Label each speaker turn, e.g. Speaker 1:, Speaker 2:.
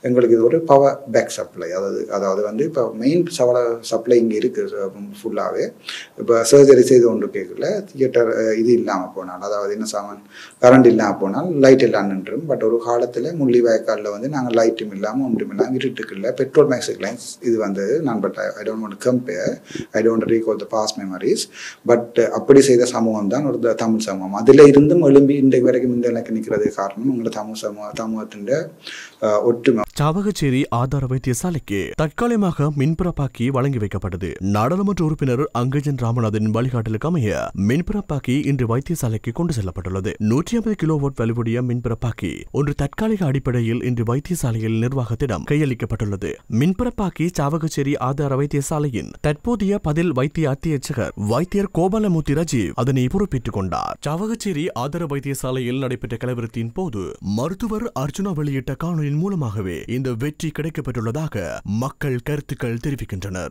Speaker 1: எங்களுக்கு இது ஒரு பவர் பேக் சப்ளை. அதாவது வந்து இப்போ மெயின் சப்ளை இங்கே இருக்குது ஃபுல்லாகவே. இப்போ சர்ஜரி செய்து கொண்டு கேட்கல தியேட்டர் இது இல்லாமல் போனால், அதாவது என்ன சாமான் கரண்ட் இல்லாமல் போனால் லைட் எல்லாம் நின்றும். பட் ஒரு காலத்தில் முள்ளிவாய்க்காலில் வந்து நாங்கள் லைட்டும் இல்லாமல் ஒன்றும் இல்லாமல் இருட்டுக்குள்ள பெட்ரோல் மேக்ஸிக் லைன்ஸ் இது வந்தது. நான் but I don't want to compare, I don't recall the past memories. But அப்படி செய்த சமூகம் தான் ஒரு தமிழ் சமூகம். அதில் இருந்தும் எழும்பி இன்றைக்கு வரைக்கும் இந்த எனக்கு நிற்கிறது காரணம் எங்களை சமூகத்தின் ஒற்றுமை.
Speaker 2: சாவகச்சேரி ஆதார வைத்தியசாலைக்கு தற்காலிகமாக மின்புறப்பாக்கி வழங்கி வைக்கப்பட்டது. நாடாளுமன்ற உறுப்பினர் அங்கஜன் ராமநாதன் வழிகாட்டலுக்கு அமைய மின்புறப்பாக்கி இன்று வைத்தியசாலைக்கு கொண்டு செல்லப்பட்டுள்ளது. 150 கிலோவாட் வலுவுடைய மின்புறப்பாக்கி ஒன்று தற்காலிக அடிப்படையில் இன்று வைத்தியசாலையில் நிர்வாகத்திடம் கையளிக்கப்பட்டுள்ளது. மின்புறப்பாக்கி சாவகச்சேரி ஆதார வைத்தியசாலையின் தற்போதைய பதில் வைத்திய அத்தியட்சகர் வைத்தியர் கோபாலமூர்த்தி ராஜீவ் அதனை பொறுப்பேற்றுக் கொண்டார். சாவகச்சேரி ஆதார வைத்தியசாலையில் நடைபெற்ற கலவரத்தின் போது மருத்துவர் அர்ஜுனா வெளியிட்ட காணொலியின் மூலமாகவே இந்த வெற்றி கிடைக்கப்பட்டுள்ளதாக மக்கள் கருத்துக்கள் தெரிவிக்கின்றனர்.